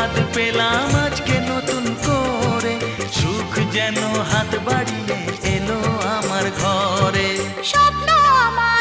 স্বাদ পেলাম আজকে নতুন করে, সুখ যেন হাত বাড়িয়ে এলো আমার ঘরে। স্বপ্ন আমার